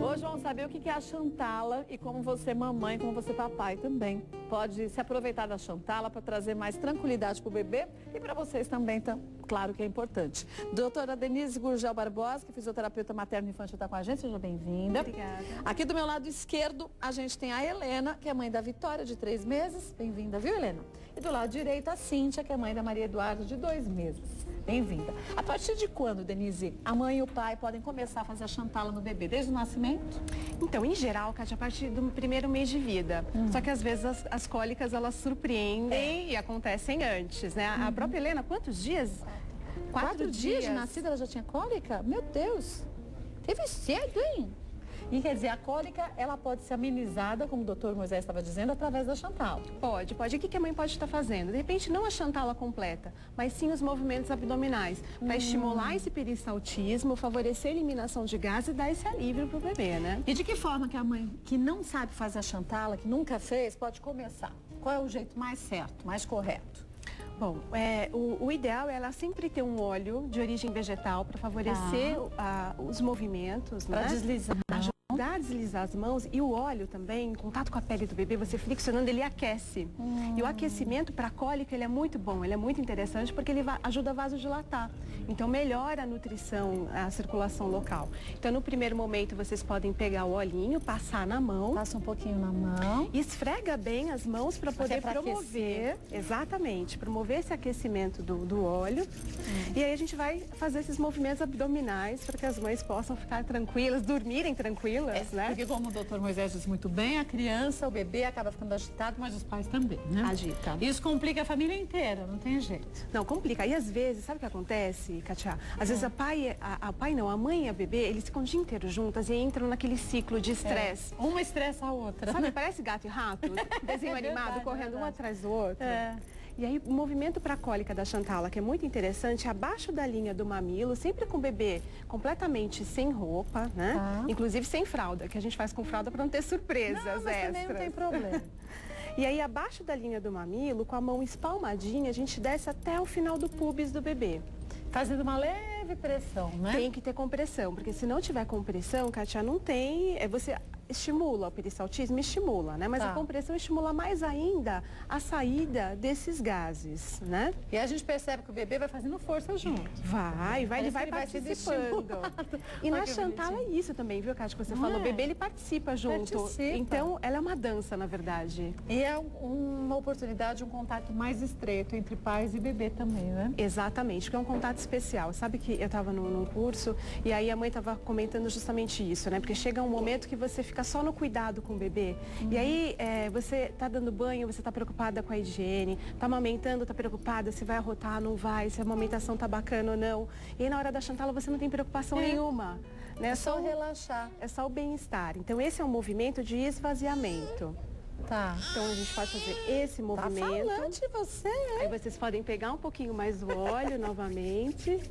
Hoje vamos saber o que é a Chantala e como você, mamãe, como você, papai, também pode se aproveitar da Chantala para trazer mais tranquilidade para o bebê e para vocês também, claro que é importante. Doutora Denise Gurgel Barbosa, que é fisioterapeuta materno-infantil, está com a gente, seja bem-vinda. Obrigada. Aqui do meu lado esquerdo, a gente tem a Helena, que é mãe da Vitória, de 3 meses. Bem-vinda, viu, Helena? E do lado direito, a Cíntia, que é mãe da Maria Eduarda, de 2 meses. Bem-vinda. A partir de quando, Denise, a mãe e o pai podem começar a fazer a Chantala no bebê? Desde o nascimento? Então, em geral, Kátia, a partir do primeiro mês de vida. Só que às vezes as cólicas, elas surpreendem e acontecem antes, né? A própria Helena, quantos dias? 4 dias de nascida ela já tinha cólica? Meu Deus! Teve cedo, hein? E quer dizer, a cólica, ela pode ser amenizada, como o doutor Moisés estava dizendo, através da Chantala. Pode. E o que a mãe pode estar fazendo? De repente, não a Chantala completa, mas sim os movimentos abdominais, para estimular esse peristaltismo, favorecer a eliminação de gases e dar esse alívio para o bebê, né? E de que forma que a mãe que não sabe fazer a Chantala, que nunca fez, pode começar? Qual é o jeito mais certo, mais correto? Bom, o ideal é ela sempre ter um óleo de origem vegetal para favorecer os movimentos, para deslizar. Ajudar a deslizar as mãos, e o óleo também, em contato com a pele do bebê, você friccionando, ele aquece. E o aquecimento para cólica, ele é muito bom, ele é muito interessante porque ele ajuda a vasodilatar. Então melhora a nutrição, a circulação local. Então no primeiro momento vocês podem pegar o olhinho, passar na mão. Passa um pouquinho na mão. Esfrega bem as mãos para poder promover. Aquecer. Exatamente, promover esse aquecimento do óleo. E aí a gente vai fazer esses movimentos abdominais para que as mães possam ficar tranquilas, dormirem tranquilas. Né? Porque como o doutor Moisés disse muito bem, a criança, o bebê acaba ficando agitado, mas os pais também, né? Agita. Isso complica a família inteira, não tem jeito. Não, complica. E às vezes, sabe o que acontece, Kátia? Às vezes a mãe e a bebê, eles ficam o dia inteiro juntas e entram naquele ciclo de estresse. Uma estressa a outra. Sabe, parece gato e rato, desenho animado, correndo um atrás do outro. E aí, o movimento para a cólica da Chantala, que é muito interessante, abaixo da linha do mamilo, sempre com o bebê completamente sem roupa, né? Inclusive sem fralda, que a gente faz com fralda para não ter surpresas extras. Também não tem problema. E aí, abaixo da linha do mamilo, com a mão espalmadinha, a gente desce até o final do pubis do bebê. Fazendo uma leve pressão, né? Tem que ter compressão, porque se não tiver compressão, Kátia, não tem... Você estimula o peristaltismo, estimula, né? Mas a compressão estimula mais ainda a saída desses gases, né? E a gente percebe que o bebê vai fazendo força junto. Ele vai participando. E na Chantala é isso também, viu, Kátia, que você falou. O bebê, ele participa junto. Então, ela é uma dança, na verdade. E é uma oportunidade, um contato mais estreito entre pais e bebê também, né? Exatamente, porque é um contato especial. Sabe que eu estava num curso e aí a mãe estava comentando justamente isso, né? Porque chega um momento que você fica só no cuidado com o bebê. E aí você tá dando banho, você tá preocupada com a higiene, tá amamentando, tá preocupada se vai arrotar, não vai, se a amamentação tá bacana ou não. E aí na hora da Chantala você não tem preocupação nenhuma. Né? É só relaxar. É só o bem-estar. Então esse é um movimento de esvaziamento. Tá. Então a gente pode fazer esse movimento. Tá falante você, hein? Aí vocês podem pegar um pouquinho mais do óleo novamente.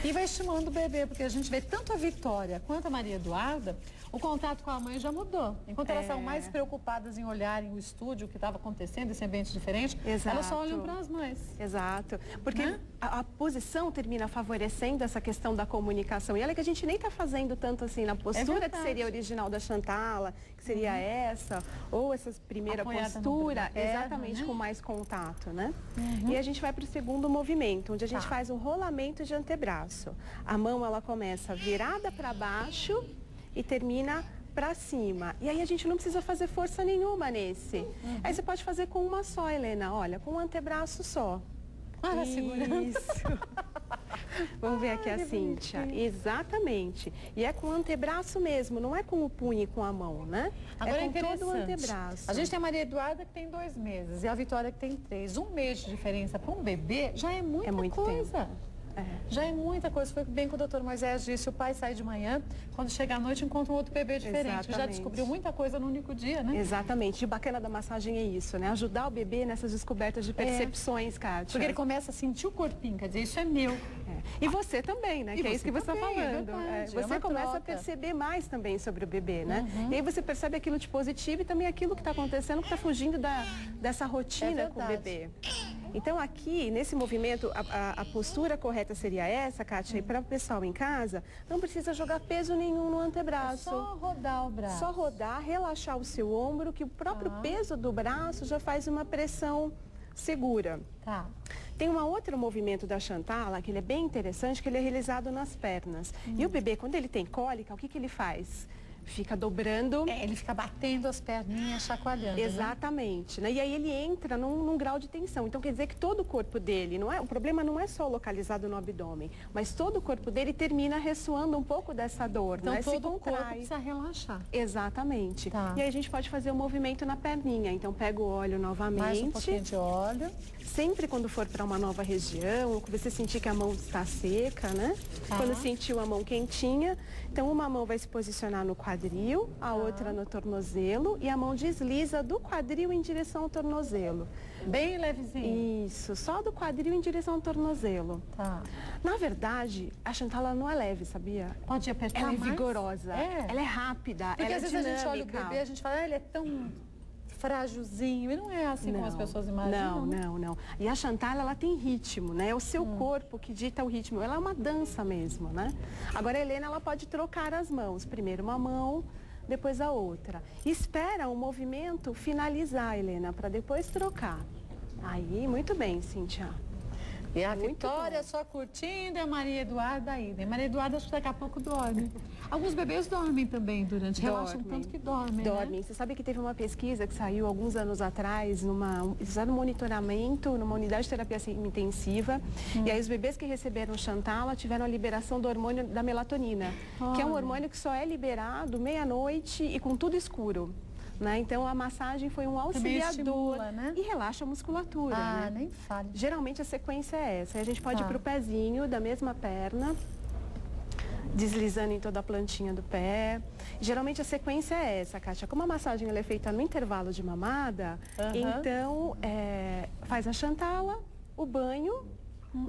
E vai estimulando o bebê, porque a gente vê tanto a Vitória quanto a Maria Eduarda, o contato com a mãe já mudou. Enquanto elas estavam mais preocupadas em olharem o estúdio, o que estava acontecendo, esse ambiente diferente, elas só olham para as mães. Exato. Porque a posição termina favorecendo essa questão da comunicação. E olha que a gente nem está fazendo tanto assim na postura que seria original da Chantala, que seria essa, ou essa primeira postura, exatamente com mais contato, né? E a gente vai para o segundo movimento, onde a gente faz um rolamento de antebraço. A mão, ela começa virada para baixo e termina para cima. E aí a gente não precisa fazer força nenhuma nesse. Aí você pode fazer com uma só, Helena. Olha, com um antebraço só. Segurando. Isso. Vamos ver aqui a Cíntia. Exatamente. E é com o antebraço mesmo, não é com o punho e com a mão, né? Agora é com todo o antebraço. A gente tem a Maria Eduarda que tem 2 meses e a Vitória que tem 3. 1 mês de diferença para um bebê já é muita coisa. Tempo. Já é muita coisa. Foi bem que o doutor Moisés disse, o pai sai de manhã, quando chega à noite encontra um outro bebê diferente. Já descobriu muita coisa no único dia, né? Exatamente. E o bacana da massagem é isso, né? Ajudar o bebê nessas descobertas de percepções, Kátia. Porque ele começa a sentir o corpinho, quer dizer, isso é meu. E você também, né? Que é isso que você está falando. Você começa troca. a perceber mais também sobre o bebê, né? E aí você percebe aquilo de positivo e também aquilo que está acontecendo, que está fugindo dessa rotina com o bebê. Então aqui, nesse movimento, a postura correta seria essa, Kátia, e para o pessoal em casa, não precisa jogar peso nenhum no antebraço. É só rodar o braço. Só rodar, relaxar o seu ombro, que o próprio peso do braço já faz uma pressão segura. Tá. Tem um outro movimento da Chantala, que ele é bem interessante, que ele é realizado nas pernas. E o bebê, quando ele tem cólica, o que ele faz? Fica dobrando. Ele fica batendo as perninhas, chacoalhando. Exatamente. Né? E aí ele entra num grau de tensão. Então quer dizer que todo o corpo dele, o problema não é só localizado no abdômen, mas todo o corpo dele termina ressoando um pouco dessa dor. Então né? todo o corpo precisa relaxar. Exatamente. Tá. E aí a gente pode fazer o movimento na perninha. Então pega o óleo novamente. Mais um pouquinho de óleo. Sempre quando for para uma nova região, ou que você sentir que a mão está seca, né? Tá. Quando sentiu a mão quentinha, então uma mão vai se posicionar no quadril, a outra no tornozelo e a mão desliza do quadril em direção ao tornozelo. Bem levezinho. Isso, só do quadril em direção ao tornozelo. Tá. Na verdade, a Chantala não é leve, sabia? Pode apertar Ela é mais? vigorosa, ela é rápida, Porque ela às é vezes dinâmica. a gente olha o bebê, a gente fala, ele é tão frágilzinho, e não é assim como as pessoas imaginam. Não. E a Chantala, ela tem ritmo, né? É o seu corpo que dita o ritmo. Ela é uma dança mesmo, né? Agora a Helena, ela pode trocar as mãos. Primeiro uma mão, depois a outra. Espera o movimento finalizar, Helena, para depois trocar. Aí, muito bem, Cíntia. E a Muito Vitória bom. só curtindo, e a Maria Eduarda aí. E Maria Eduarda acho que daqui a pouco dorme. Alguns bebês dormem também durante, relaxam tanto que dormem, Dormem. né? Você sabe que teve uma pesquisa que saiu alguns anos atrás, fizeram um monitoramento numa unidade de terapia intensiva, e aí os bebês que receberam Chantala tiveram a liberação do hormônio da melatonina, que é um hormônio que só é liberado meia-noite e com tudo escuro. Né? Então a massagem foi um auxiliador estimula, né? e relaxa a musculatura. Ah, né? nem fale. Geralmente a sequência é essa. Aí a gente pode ir para o pezinho da mesma perna, deslizando em toda a plantinha do pé. Geralmente a sequência é essa, Kátia. Como a massagem ela é feita no intervalo de mamada, então faz a Chantala, o banho,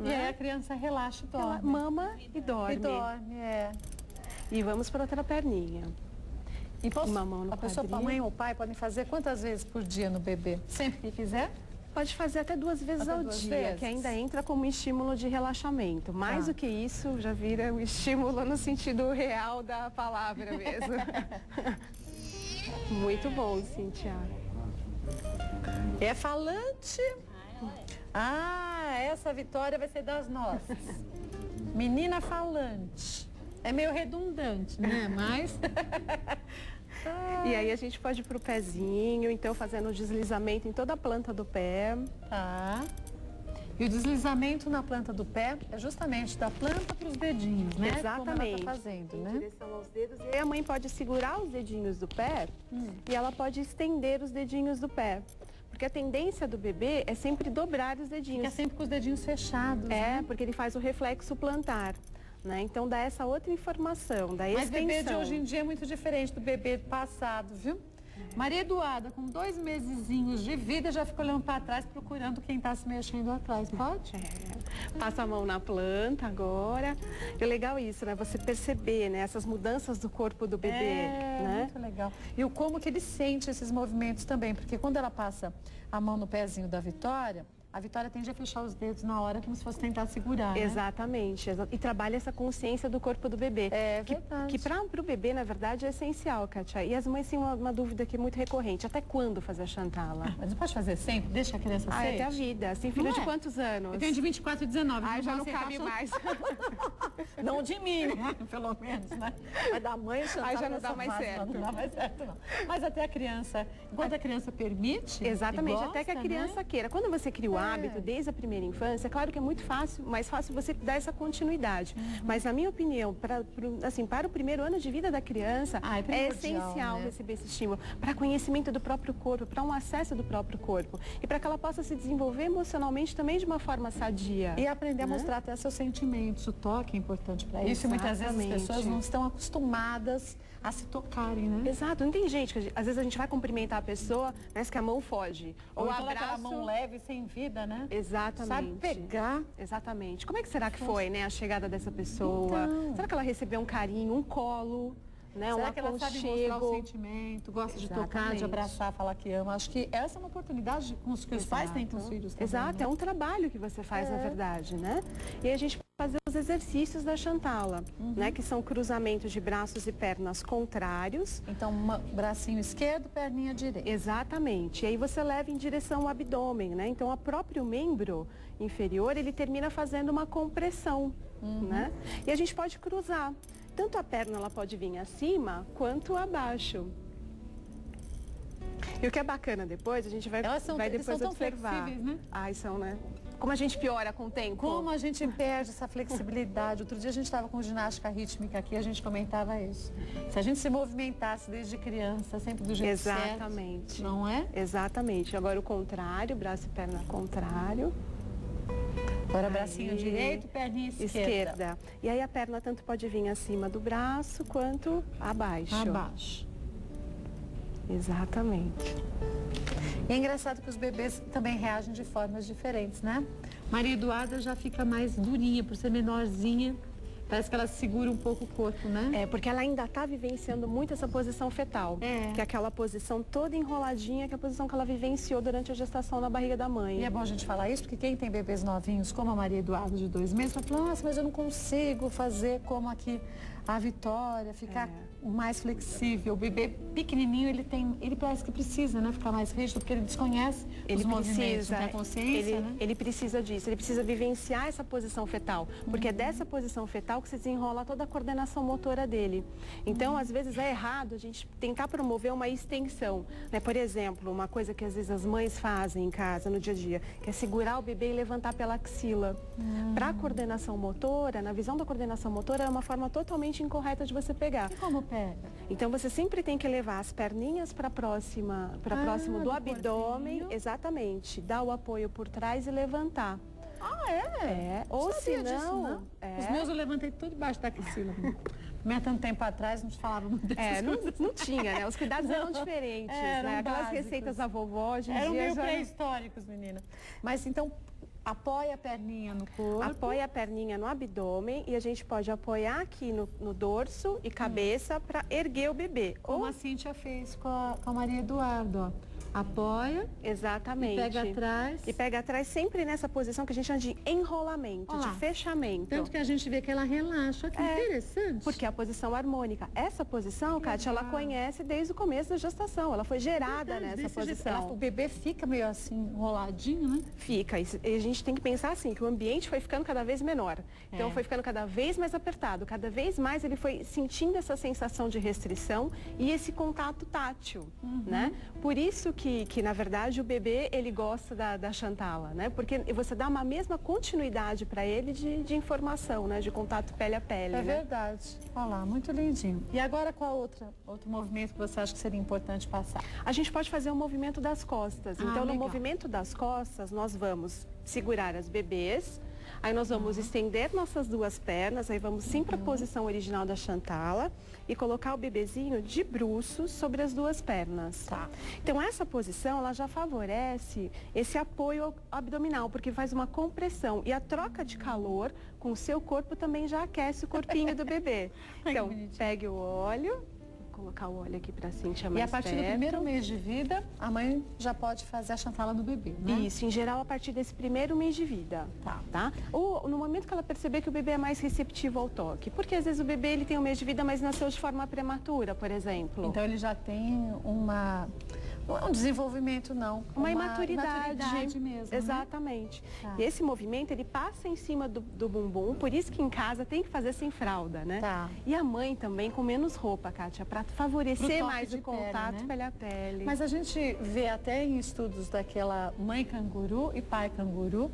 E aí a criança relaxa e dorme. ela mama e dorme. E dorme, E vamos para outra perninha. E Uma mão no a pessoa, a quadril. mãe ou o pai podem fazer quantas vezes por dia no bebê? Sempre que quiser? Pode fazer até 2 vezes Até ao 2 dia, vezes? que ainda entra como estímulo de relaxamento. Mais do que isso, já vira um estímulo no sentido real da palavra mesmo. Muito bom, Cíntia. É falante? Ah, essa Vitória vai ser das nossas. Menina falante. É meio redundante, né? Mas... E aí a gente pode ir pro pezinho, então fazendo o deslizamento em toda a planta do pé. Tá. E o deslizamento na planta do pé é justamente da planta para os dedinhos, né? Exatamente. Como ela tá fazendo, Em né? direção aos dedos. E aí a mãe pode segurar os dedinhos do pé e ela pode estender os dedinhos do pé. Porque a tendência do bebê é sempre dobrar os dedinhos. Fica sempre com os dedinhos fechados, É, né? porque ele faz o reflexo plantar. Né? Então dá essa outra informação, da Mas extensão. bebê de hoje em dia é muito diferente do bebê do passado, viu? Maria Eduarda, com 2 mesezinhos de vida, já ficou olhando para trás, procurando quem está se mexendo atrás. Pode? Passa a mão na planta agora. É legal isso, né? Você perceber, né? Essas mudanças do corpo do bebê, né? Muito legal. E o como que ele sente esses movimentos também, porque quando ela passa a mão no pezinho da Vitória, a Vitória tende a fechar os dedos na hora, como se fosse tentar segurar, né? Exatamente. E trabalha essa consciência do corpo do bebê. É verdade. Que para o bebê, na verdade, é essencial, Kátia. E as mães têm uma dúvida que é muito recorrente. Até quando fazer a Chantala? Mas não pode fazer sempre? Deixa a criança Ah, sente? até a vida. Tem filho Não de é? quantos anos? Eu tenho de 24 e 19. Ai, já não aceitar cabe Chantala. mais. Não de mim, né? Pelo menos, né? Mas da mãe Chantala Aí já não dá nessa mais fase, certo. Não dá mais certo, não. Mas até a criança, enquanto a criança permite, Exatamente, gosta, até que a criança né? queira. Quando você cria o hábito desde a primeira infância, é claro que é muito fácil, mais fácil você dar essa continuidade. Mas, na minha opinião, para o primeiro ano de vida da criança, Ah, é é primordial, essencial né? receber esse estímulo para conhecimento do próprio corpo, para um acesso do próprio corpo e para que ela possa se desenvolver emocionalmente também de uma forma sadia. E aprender a mostrar até seus sentimentos. O toque é importante para isso. E muitas vezes as Exatamente. pessoas não estão acostumadas a se tocarem, né? Exato, não tem gente que às vezes a gente vai cumprimentar a pessoa, mas que a mão foge. Ou o então abraço. aquela mão leve, sem vida, né? Exatamente. Sabe pegar. Exatamente. Como é que será que foi, né, a chegada dessa pessoa? Então. Será que ela recebeu um carinho, um colo? né? Será Um que ela sabe mostrar o sentimento, gosta de tocar, de abraçar, falar que ama? Acho que essa é uma oportunidade que os pais têm com os filhos também. Exato, né? é um trabalho que você faz, na verdade, né? E a gente fazer os exercícios da Chantala, né? Que são cruzamentos de braços e pernas contrários. Então, bracinho esquerdo, perninha direita. Exatamente. E aí você leva em direção ao abdômen, né? Então, o próprio membro inferior, ele termina fazendo uma compressão, né? E a gente pode cruzar. Tanto a perna, ela pode vir acima, quanto abaixo. E o que é bacana depois, a gente vai depois são observar. Tão flexíveis, né? Ai, são, né? Como a gente piora com o tempo. Como a gente perde essa flexibilidade. Outro dia a gente estava com ginástica rítmica aqui, a gente comentava isso. Se a gente se movimentasse desde criança, sempre do jeito certo. Exatamente. Não é? Exatamente. Agora o contrário, braço e perna contrário. Agora bracinho direito, perninha esquerda. E aí a perna tanto pode vir acima do braço quanto abaixo. Abaixo. Exatamente. E é engraçado que os bebês também reagem de formas diferentes, né? Maria Eduarda já fica mais durinha, por ser menorzinha. Parece que ela segura um pouco o corpo, né? É, porque ela ainda está vivenciando muito essa posição fetal. Que é aquela posição toda enroladinha, que é a posição que ela vivenciou durante a gestação na barriga da mãe. E é bom a gente falar isso, porque quem tem bebês novinhos, como a Maria Eduarda, de 2 meses, vai falar, nossa, mas eu não consigo fazer como aqui a Vitória, ficar mais flexível. O bebê pequenininho, ele parece que precisa, né, ficar mais rígido, porque ele desconhece os movimentos, não tem consciência, né? Ele precisa disso, ele precisa vivenciar essa posição fetal, porque é dessa posição fetal que se desenrola toda a coordenação motora dele. Então, às vezes é errado a gente tentar promover uma extensão, né? Por exemplo, uma coisa que às vezes as mães fazem em casa, no dia a dia, que é segurar o bebê e levantar pela axila. Para a coordenação motora, na visão da coordenação motora, é uma forma totalmente incorreta de você pegar. E como pega? Então você sempre tem que levar as perninhas para próximo do abdômen, corpinho. Exatamente, dar o apoio por trás e levantar. Ah, é? É. Ou se não, Os meus eu levantei tudo debaixo da axila. Não é tanto tempo atrás, não se falava muito dessas coisas. Não tinha, né? Os cuidados eram diferentes, né? Aquelas básicos. receitas da vovó, hoje em Eram dia meio já... pré-históricos, menina. Mas então, apoia a perninha no corpo. Apoia a perninha no abdômen e a gente pode apoiar aqui no dorso e cabeça para erguer o bebê. Como a Cíntia fez com a Maria Eduarda, ó. Apoia. Exatamente. E pega atrás. E pega atrás sempre nessa posição que a gente chama de enrolamento, de fechamento. Tanto que a gente vê que ela relaxa. Que interessante. Porque é a posição harmônica. Essa posição, Kátia, ela conhece desde o começo da gestação. Ela foi gerada nessa posição. O bebê fica meio assim, enroladinho, né? Fica. E a gente tem que pensar assim, que o ambiente foi ficando cada vez menor. Então, foi ficando cada vez mais apertado. Cada vez mais ele foi sentindo essa sensação de restrição e esse contato tátil, né? Por isso que, na verdade, o bebê, ele gosta da Chantala, né? Porque você dá uma mesma continuidade para ele de informação, né? De contato pele a pele, É né? verdade. Olha lá, muito lindinho. E agora qual outro movimento que você acha que seria importante passar? A gente pode fazer o movimento das costas. Então, no legal. movimento das costas, nós vamos segurar as bebês, aí nós vamos estender nossas 2 pernas, aí vamos sim para a posição original da Chantala e colocar o bebezinho de bruços sobre as 2 pernas. Tá. Então, essa posição, ela já favorece esse apoio abdominal, porque faz uma compressão e a troca de calor com o seu corpo também já aquece o corpinho do bebê. Então, pegue o óleo. Colocar o óleo aqui para Cíntia mais E a partir do primeiro mês de vida, a mãe já pode fazer a Chantala no bebê, né? Isso, em geral, a partir desse primeiro mês de vida. Tá? Ou no momento que ela perceber que o bebê é mais receptivo ao toque. Porque às vezes o bebê ele tem 1 mês de vida, mas nasceu de forma prematura, por exemplo. Então ele já tem não é um desenvolvimento, não. Uma imaturidade mesmo. Exatamente. Né? Tá. E esse movimento, ele passa em cima do bumbum, por isso que em casa tem que fazer sem fralda, né? Tá. E a mãe também com menos roupa, Kátia, para favorecer mais o contato pele a pele. Mas a gente vê até em estudos daquela mãe canguru e pai canguru,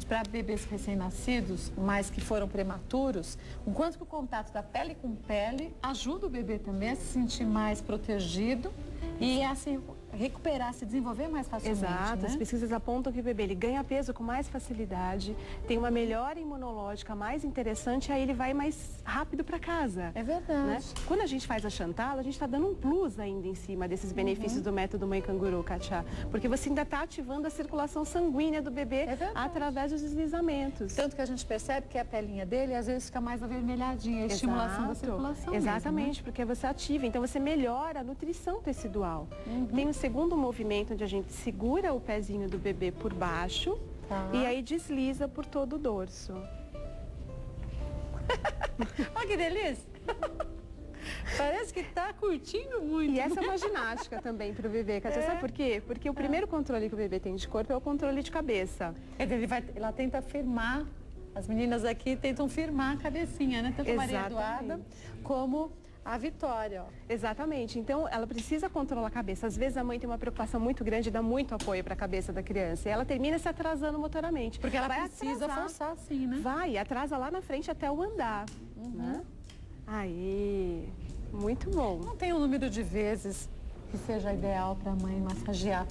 para bebês recém-nascidos, mas que foram prematuros, o quanto que o contato da pele com pele ajuda o bebê também a se sentir mais protegido e assim recuperar, se desenvolver mais facilmente. Exato, né? as pesquisas apontam que o bebê ele ganha peso com mais facilidade, tem uma melhora imunológica mais interessante, aí ele vai mais rápido para casa. É verdade. Né? Quando a gente faz a Chantala, a gente está dando um plus ainda em cima desses benefícios do método Mãe Canguru, Kátia, porque você ainda está ativando a circulação sanguínea do bebê através dos deslizamentos. Tanto que a gente percebe que a pelinha dele às vezes fica mais avermelhadinha, a estimulação da circulação. Exatamente, mesmo, né? porque você ativa, então você melhora a nutrição tecidual. Tem um segundo movimento onde a gente segura o pezinho do bebê por baixo e aí desliza por todo o dorso. Olha que delícia! Parece que tá curtindo muito. E essa é uma ginástica também para o bebê, Kátia. Sabe por quê? Porque o primeiro controle que o bebê tem de corpo é o controle de cabeça. Ela tenta firmar, as meninas aqui tentam firmar a cabecinha, né? Tanto a Maria Eduarda como a Vitória. Ó. Exatamente. Então, ela precisa controlar a cabeça. Às vezes a mãe tem uma preocupação muito grande e dá muito apoio para a cabeça da criança. E ela termina se atrasando motoramente. Porque ela precisa forçar assim, né? Vai, atrasa lá na frente até o andar. Né? Aí, muito bom. Não tem um número de vezes que seja ideal para a mãe massagear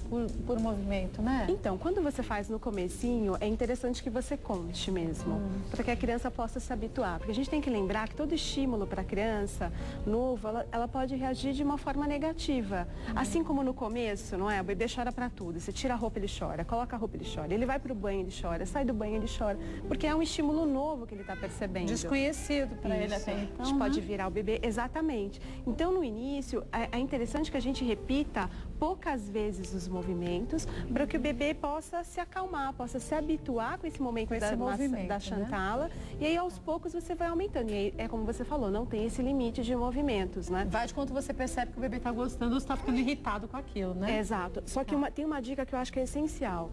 por movimento, né? Então, quando você faz no comecinho, é interessante que você conte mesmo, para que a criança possa se habituar. Porque a gente tem que lembrar que todo estímulo para a criança novo, ela pode reagir de uma forma negativa. Assim como no começo, não é? O bebê chora para tudo. Você tira a roupa, ele chora. Coloca a roupa, ele chora. Ele vai para o banho, ele chora. Sai do banho, ele chora. Porque é um estímulo novo que ele está percebendo. Desconhecido para ele até então. A gente pode virar o bebê, exatamente. Então, no início, é interessante que a gente repita poucas vezes os movimentos para que o bebê possa se acalmar, possa se habituar com esse momento da Chantala, né? E aí aos poucos você vai aumentando. E aí, é como você falou, não tem esse limite de movimentos, né? Vai de quanto você percebe que o bebê está gostando ou está ficando irritado com aquilo, né? Exato. Só que tem uma dica que eu acho que é essencial.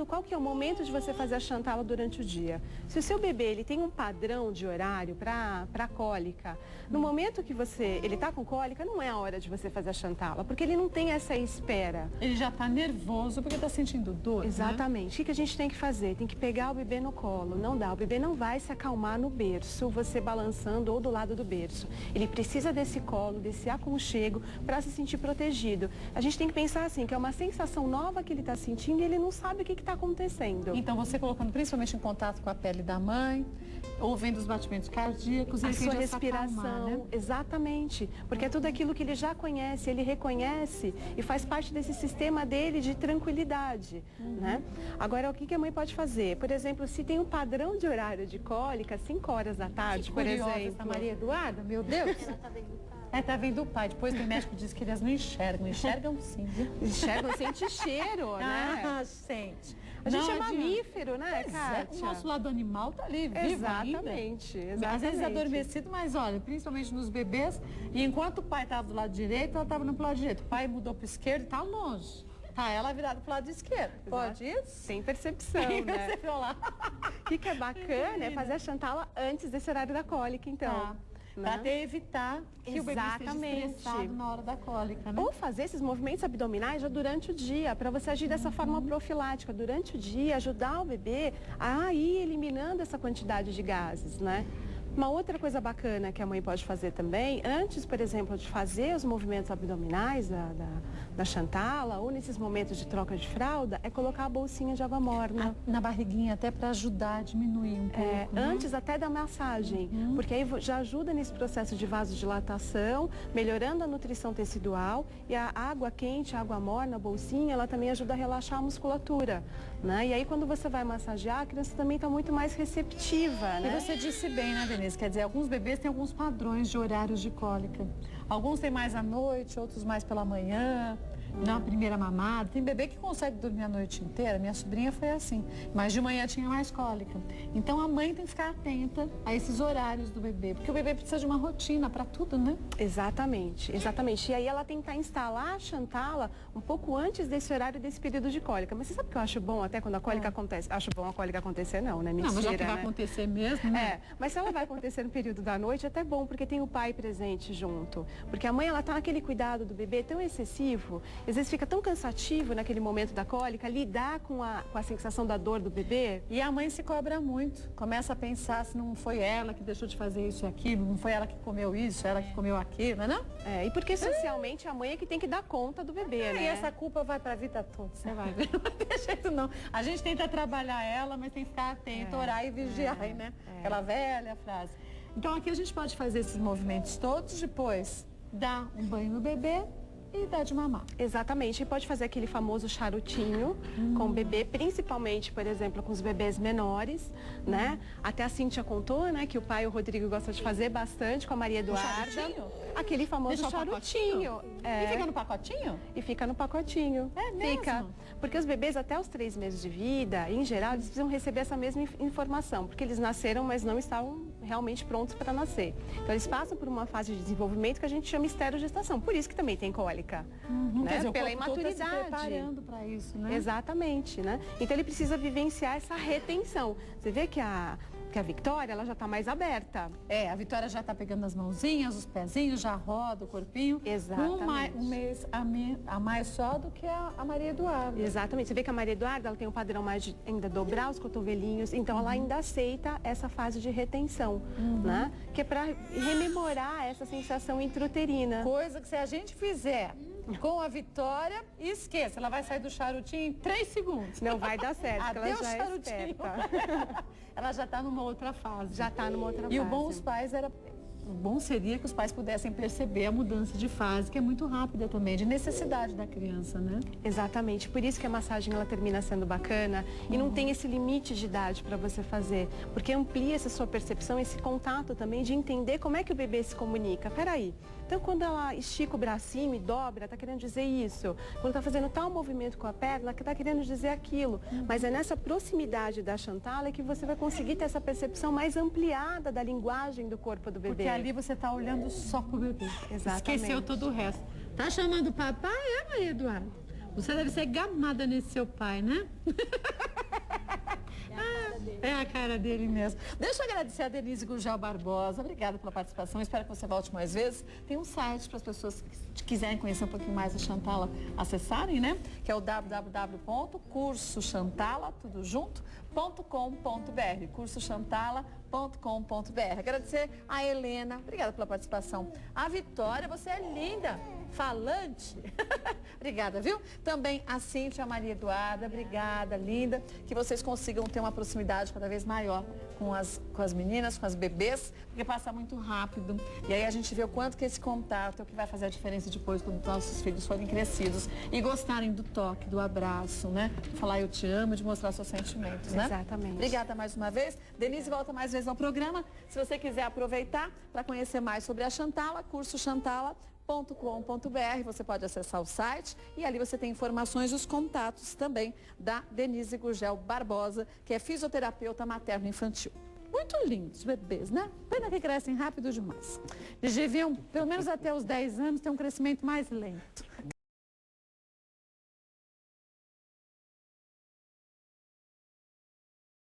Qual que é o momento de você fazer a Chantala durante o dia? Se o seu bebê ele tem um padrão de horário para cólica, no momento que ele está com cólica, não é a hora de você fazer a Chantala, porque ele não tem essa espera. Ele já está nervoso porque está sentindo dor. Exatamente. Né? O que a gente tem que fazer? Tem que pegar o bebê no colo. Não dá. O bebê não vai se acalmar no berço, você balançando ou do lado do berço. Ele precisa desse colo, desse aconchego para se sentir protegido. A gente tem que pensar assim, que é uma sensação nova que ele está sentindo e ele não sabe o que está acontecendo. Então, você colocando principalmente em contato com a pele da mãe, ouvindo os batimentos cardíacos, a sua respiração, acalmar, né? Exatamente, porque é tudo aquilo que ele já conhece, ele reconhece e faz parte desse sistema dele de tranquilidade, né? Agora, o que a mãe pode fazer? Por exemplo, se tem um padrão de horário de cólica, 5 horas da tarde, por exemplo. Essa Maria Eduarda, meu Deus. Tá vendo o pai. Depois o médico diz que eles não enxergam. Enxergam sim, viu? Enxergam, sente cheiro, né? Ah, sente. A gente é mamífero, né, Kátia? O nosso lado animal tá ali, vivo exatamente, ainda. Exatamente. Às vezes adormecido, mas olha, principalmente nos bebês, e enquanto o pai estava do lado direito, ela estava no lado direito. O pai mudou para o esquerdo e tá longe. Tá ela virada pro lado esquerdo. Pode isso? Sem percepção, né? Lá. O que é bacana é fazer a Chantala antes desse horário da cólica, então. Tá. Para até evitar que o bebê esteja estressado na hora da cólica, né? Ou fazer esses movimentos abdominais já durante o dia, para você agir dessa forma profilática. Durante o dia, ajudar o bebê a ir eliminando essa quantidade de gases, né? Uma outra coisa bacana que a mãe pode fazer também, antes, por exemplo, de fazer os movimentos abdominais da Chantala, ou nesses momentos de troca de fralda, é colocar a bolsinha de água morna. Na barriguinha, até para ajudar a diminuir um pouco. Antes até da massagem, porque aí já ajuda nesse processo de vasodilatação, melhorando a nutrição tecidual, e a água quente, a água morna, a bolsinha, ela também ajuda a relaxar a musculatura, né? E aí quando você vai massagear, a criança também está muito mais receptiva, né? E você disse bem, né, Denise? Quer dizer, alguns bebês têm alguns padrões de horários de cólica. Alguns têm mais à noite, outros mais pela manhã, na primeira mamada. Tem bebê que consegue dormir a noite inteira. Minha sobrinha foi assim, mas de manhã tinha mais cólica. Então a mãe tem que ficar atenta a esses horários do bebê, porque o bebê precisa de uma rotina para tudo, né? Exatamente, exatamente. E aí ela tentar instalar a Chantala um pouco antes desse horário, desse período de cólica. Mas você sabe o que eu acho bom até quando a cólica acontece? Acho bom a cólica acontecer não, né? Mentira, não, mas já que vai né? acontecer mesmo, né? Mas se ela vai acontecer no período da noite, é até bom, porque tem o pai presente junto. Porque a mãe, ela tá naquele cuidado do bebê tão excessivo Às vezes fica tão cansativo naquele momento da cólica, lidar com a sensação da dor do bebê. E a mãe se cobra muito, começa a pensar se não foi ela que deixou de fazer isso e aquilo, não foi ela que comeu isso, ela que comeu aquilo, não é? E porque socialmente a mãe é que tem que dar conta do bebê, né? E essa culpa vai pra vida toda, você vai ver, não vai ter jeito não. A gente tenta trabalhar ela, mas tem que ficar atento, orar e vigiar, né? Aquela velha frase. Então aqui a gente pode fazer esses movimentos todos, depois dar um banho no bebê e dar de mamar. Exatamente, e pode fazer aquele famoso charutinho com o bebê, principalmente, por exemplo, com os bebês menores, né? Até a Cíntia contou, né, que o pai, o Rodrigo, gosta de fazer bastante com a Maria Eduarda. Charutinho? Aquele famoso charutinho. E fica no pacotinho? E fica no pacotinho. É mesmo? Fica. Porque os bebês até os 3 meses de vida, em geral, eles precisam receber essa mesma informação, porque eles nasceram, mas não estavam realmente prontos para nascer. Então eles passam por uma fase de desenvolvimento que a gente chama esterogestação. Por isso que também tem cólica. Né? Quer dizer, pela o corpo todo tá se imaturidade. preparando para isso, né? Exatamente, né? Então ele precisa vivenciar essa retenção. Você vê que a Victoria, ela já está mais aberta. A Vitória já está pegando as mãozinhas, os pezinhos, já roda o corpinho. Exatamente. Um mês a mais só do que a Maria Eduarda. Exatamente. Você vê que a Maria Eduarda, ela tem um padrão mais de ainda dobrar os cotovelinhos, então ela ainda aceita essa fase de retenção, né? Que é para rememorar essa sensação intrauterina. Coisa que se a gente fizer com a Vitória, esqueça, ela vai sair do charutinho em 3 segundos. Não vai dar certo, porque ela Adeus, já é charutinho. esperta. Ela já está numa outra fase. Já está numa outra fase. E o bom seria que os pais pudessem perceber a mudança de fase, que é muito rápida também, de necessidade da criança, né? Exatamente, por isso que a massagem ela termina sendo bacana e não tem esse limite de idade para você fazer, porque amplia essa sua percepção, esse contato também de entender como é que o bebê se comunica. Peraí, então quando ela estica o bracinho e dobra, está querendo dizer isso. Quando está fazendo tal movimento com a perna, está querendo dizer aquilo. Mas é nessa proximidade da Chantal que você vai conseguir ter essa percepção mais ampliada da linguagem do corpo do bebê. Porque ali você está olhando só pro bebê. Exatamente. Esqueceu todo o resto. Tá chamando o papai, Maria Eduarda? Você deve ser gamada nesse seu pai, né? É a cara dele mesmo. Deixa eu agradecer a Denise Gurgel Barbosa. Obrigada pela participação. Espero que você volte mais vezes. Tem um site para as pessoas que quiserem conhecer um pouquinho mais a Chantala acessarem, né? Que é o www.cursochantala.com.br. cursochantala.com.br. Agradecer a Helena. Obrigada pela participação. A Vitória, você é linda. Falante. Obrigada, viu? Também a Cíntia, a Maria Eduarda, obrigada, linda. Que vocês consigam ter uma proximidade cada vez maior com as meninas, com as bebês, porque passa muito rápido. E aí a gente vê o quanto que esse contato é o que vai fazer a diferença depois quando nossos filhos forem crescidos e gostarem do toque, do abraço, né? Falar eu te amo, de mostrar seus sentimentos, né? Exatamente. Obrigada mais uma vez. Denise volta mais vezes ao programa. Se você quiser aproveitar para conhecer mais sobre a Chantala, cursochantala.com.br, você pode acessar o site e ali você tem informações e os contatos também da Denise Gurgel Barbosa, que é fisioterapeuta materno-infantil. Muito lindos bebês, né? Pena que crescem rápido demais. Eles deviam, pelo menos até os 10 anos, ter um crescimento mais lento.